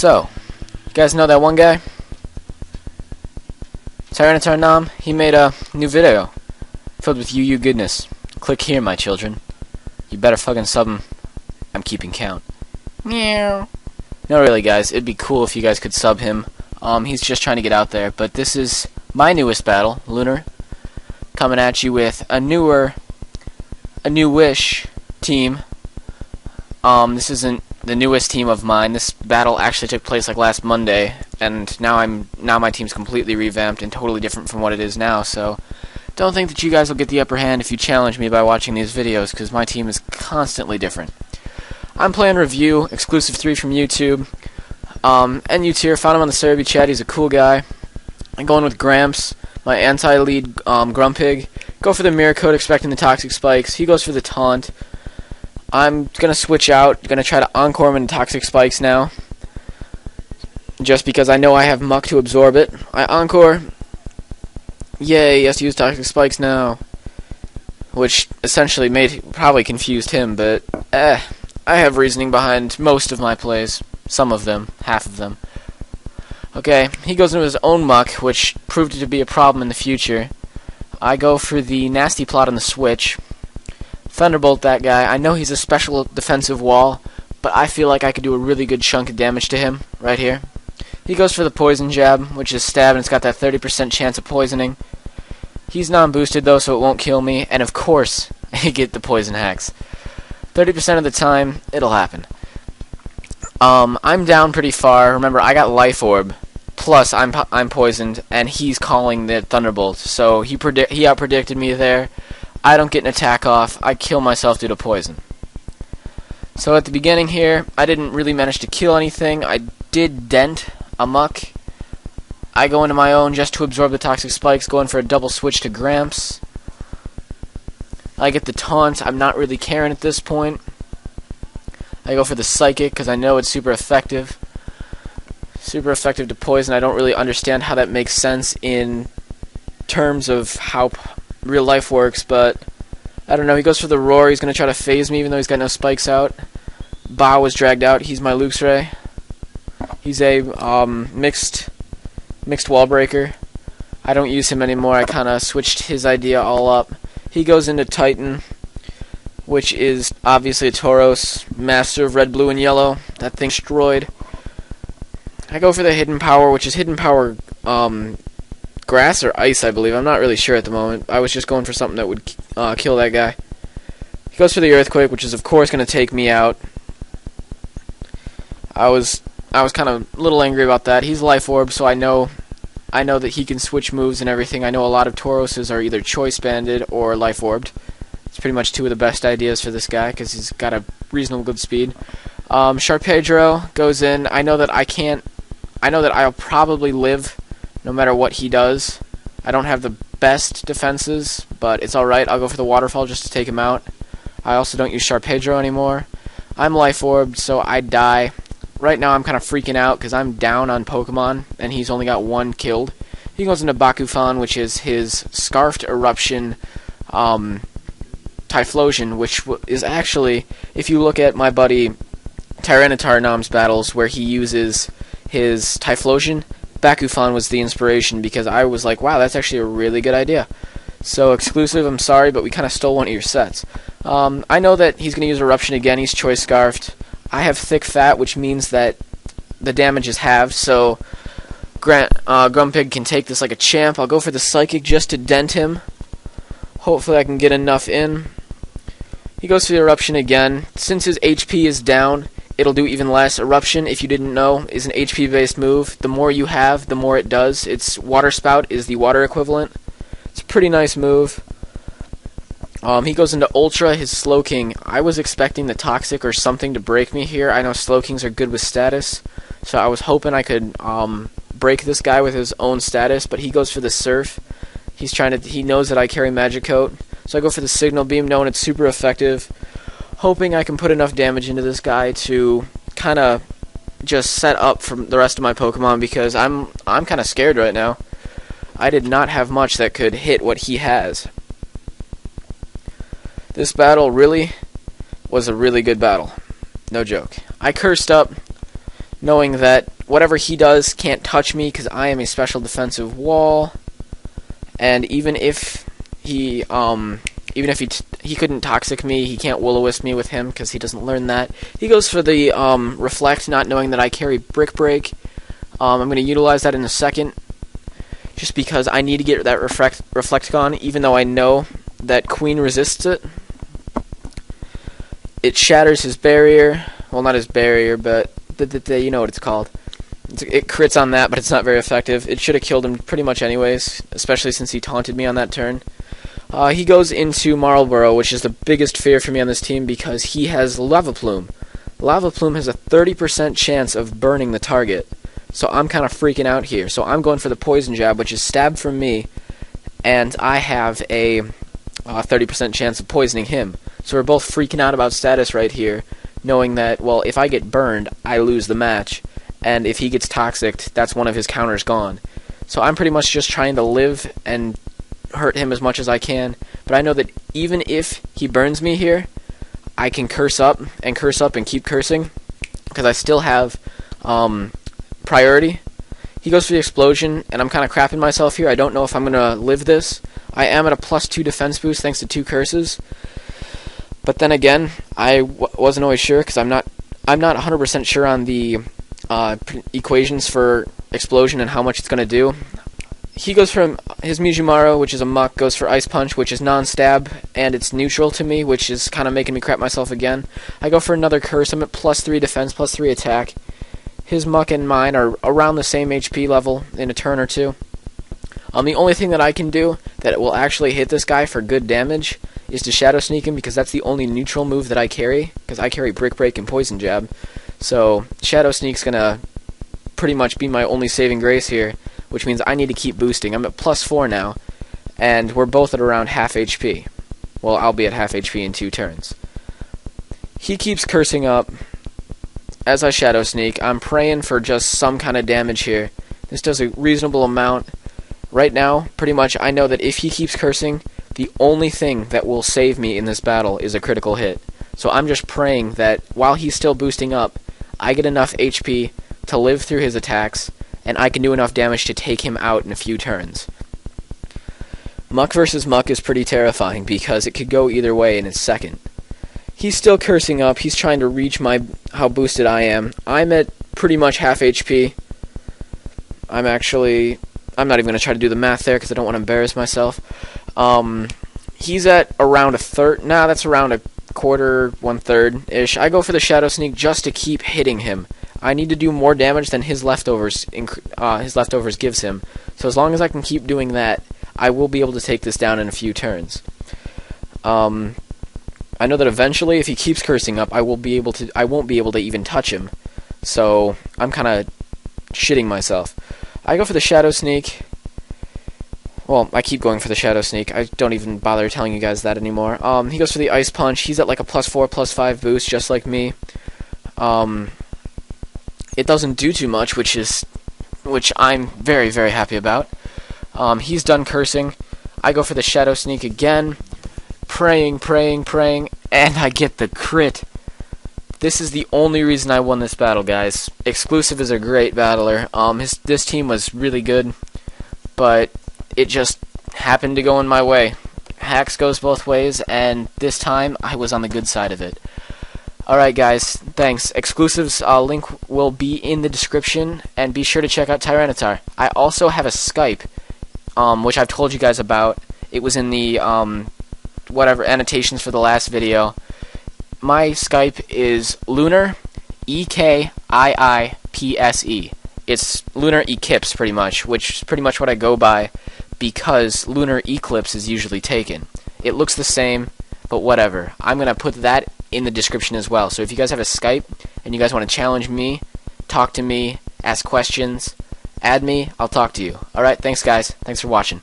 So, you guys know that one guy? Tyranitar he made a new video filled with you goodness. Click here, my children. You better fucking sub him. I'm keeping count. Meow. No, really, guys. It'd be cool if you guys could sub him. He's just trying to get out there. But this is my newest battle, Lunar, coming at you with a newish team. This isn't the newest team of mine. This battle actually took place like last Monday, and now my team's completely revamped and totally different from what it is now. So don't think that you guys will get the upper hand if you challenge me by watching these videos, because my team is constantly different. I'm playing Review, exclusive 3 from YouTube. And U-tier, found him on the Cerebi chat. He's a cool guy. I'm going with Gramps, my anti-lead Grumpig. Go for the Mirror Coat, expecting the Toxic Spikes. He goes for the Taunt. I'm going to switch out, going to try to Encore him into Toxic Spikes now, just because I know I have Muck to absorb it. I Encore. Yay, he has to use Toxic Spikes now, which essentially probably confused him, but I have reasoning behind most of my plays. Some of them, half of them. Okay, he goes into his own Muck, which proved to be a problem in the future. I go for the Nasty Plot on the switch. Thunderbolt that guy. I know he's a special defensive wall, but I feel like I could do a really good chunk of damage to him right here. He goes for the Poison Jab, which is stab, and it's got that 30% chance of poisoning. He's non-boosted though, so it won't kill me, and of course, I get the Poison Hacks. 30% of the time, it'll happen. I'm down pretty far. Remember, I got Life Orb, plus I'm poisoned, and he's calling the Thunderbolt, so he out-predicted me there. I don't get an attack off. I kill myself due to poison. So at the beginning here, I didn't really manage to kill anything. I did dent a Muck. I go into my own just to absorb the Toxic Spikes, going for a double switch to Gramps. I get the Taunt. I'm not really caring at this point. I go for the Psychic because I know it's super effective. Super effective to poison. I don't really understand how that makes sense in terms of how real life works, but I don't know. He goes for the Roar. He's going to try to phase me even though he's got no spikes out. Ba was dragged out. He's my Luxray. He's a mixed wall breaker. I don't use him anymore. I kind of switched his idea all up. He goes into Titan, which is obviously a Tauros, master of red, blue, and yellow. That thing's destroyed. I go for the Hidden Power, which is Hidden Power Grass or Ice, I believe. I'm not really sure at the moment. I was just going for something that would kill that guy. He goes for the Earthquake, which is of course going to take me out. I was kind of a little angry about that. He's Life Orb, so I know that he can switch moves and everything. I know a lot of Tauroses are either Choice Banded or Life Orbed. It's pretty much two of the best ideas for this guy because he's got a reasonable good speed. Sharpedro goes in. I know that I'll probably live no matter what he does. I don't have the best defenses, but it's alright. I'll go for the Waterfall just to take him out. I also don't use Sharpedro anymore. I'm Life Orbed, so I die. Right now I'm kind of freaking out because I'm down on Pokemon, and he's only got one killed. He goes into Bakufan, which is his Scarfed Eruption Typhlosion, which is actually, if you look at my buddy Tyranitar battles where he uses his Typhlosion, Bakufan was the inspiration because I was like, wow, that's actually a really good idea. So exclusive, I'm sorry, but we kind of stole one of your sets. I know that he's going to use Eruption again. He's Choice Scarfed. I have Thick Fat, which means that the damage is halved, so Grumpig can take this like a champ. I'll go for the Psychic just to dent him. Hopefully I can get enough in. He goes for the Eruption again. Since his HP is down, it'll do even less. Eruption, if you didn't know, is an HP-based move. The more you have, the more it does. Its Water Spout is the water equivalent. It's a pretty nice move. He goes into Ultra, his Slowking. I was expecting the Toxic or something to break me here. I know Slowkings are good with status, so I was hoping I could break this guy with his own status, but he goes for the Surf. He knows that I carry Magic Coat, so I go for the Signal Beam, knowing it's super effective, hoping I can put enough damage into this guy to kind of just set up for the rest of my Pokemon, because I'm kind of scared right now. I did not have much that could hit what he has. This battle really was a really good battle. No joke. I cursed up knowing that whatever he does can't touch me because I am a special defensive wall. And even if he couldn't toxic me, he can't will-o-wisp me with him because he doesn't learn that. He goes for the reflect, not knowing that I carry brick break. I'm going to utilize that in a second, just because I need to get that reflect gone, even though I know that Queen resists it. It shatters his barrier. Well, not his barrier, but you know what it's called. It crits on that, but it's not very effective. It should have killed him pretty much anyways, especially since he taunted me on that turn. He goes into Marlborough, which is the biggest fear for me on this team because he has Lava Plume. Lava Plume has a 30% chance of burning the target, so I'm kind of freaking out here. So I'm going for the Poison Jab, which is stab from me, and I have a 30% chance of poisoning him. So we're both freaking out about status right here, knowing that, well, if I get burned, I lose the match, and if he gets toxicked, that's one of his counters gone. So I'm pretty much just trying to live and hurt him as much as I can, but I know that even if he burns me here, I can curse up and keep cursing, because I still have priority. He goes for the explosion, and I'm kind of crapping myself here. I don't know if I'm going to live this. I am at a +2 defense boost thanks to 2 curses. But then again, I wasn't always sure because I'm not 100% sure on the equations for explosion and how much it's going to do. He goes from his Mizumaru, which is a muck, goes for Ice Punch, which is non-stab, and it's neutral to me, which is kind of making me crap myself again. I go for another curse. I'm at +3 defense, +3 attack. His muck and mine are around the same HP level in a turn or two. The only thing that I can do that will actually hit this guy for good damage is to Shadow Sneak him, because that's the only neutral move that I carry, because I carry Brick Break and Poison Jab. So Shadow Sneak's going to pretty much be my only saving grace here, which means I need to keep boosting. I'm at +4 now, and we're both at around half HP. Well, I'll be at half HP in 2 turns. He keeps cursing up as I Shadow Sneak. I'm praying for just some kind of damage here. This does a reasonable amount. Right now, pretty much I know that if he keeps cursing, the only thing that will save me in this battle is a critical hit. So I'm just praying that while he's still boosting up, I get enough HP to live through his attacks, and I can do enough damage to take him out in a few turns. Muck versus Muck is pretty terrifying because it could go either way in a second. He's still cursing up. He's trying to reach how boosted I am. I'm at pretty much half HP. I'm not even going to try to do the math there because I don't want to embarrass myself. He's at around a third. Nah, that's around a quarter, 1/3-ish. I go for the Shadow Sneak just to keep hitting him. I need to do more damage than his leftovers gives him. So as long as I can keep doing that, I will be able to take this down in a few turns. I know that eventually, if he keeps cursing up, I won't be able to even touch him. So I'm kind of shitting myself. I go for the Shadow Sneak. Well, I keep going for the Shadow Sneak. I don't even bother telling you guys that anymore. He goes for the Ice Punch. He's at like a +4, +5 boost, just like me. It doesn't do too much, which I'm very, very happy about. He's done cursing. I go for the Shadow Sneak again, praying, and I get the crit. This is the only reason I won this battle, guys. Exclusive is a great battler. This team was really good, but it just happened to go in my way. Hacks goes both ways, and this time I was on the good side of it. Alright guys, thanks. Exclusives link will be in the description, and be sure to check out Tyranitar. I also have a Skype, which I've told you guys about. It was in the whatever annotations for the last video. My Skype is LunarEkiipse. It's LunarEkiipse pretty much, which is pretty much what I go by because LunarEklipse is usually taken. It looks the same, but whatever. I'm going to put that in the description as well. So if you guys have a Skype and you guys want to challenge me, talk to me, ask questions, add me, I'll talk to you. Alright, thanks guys. Thanks for watching.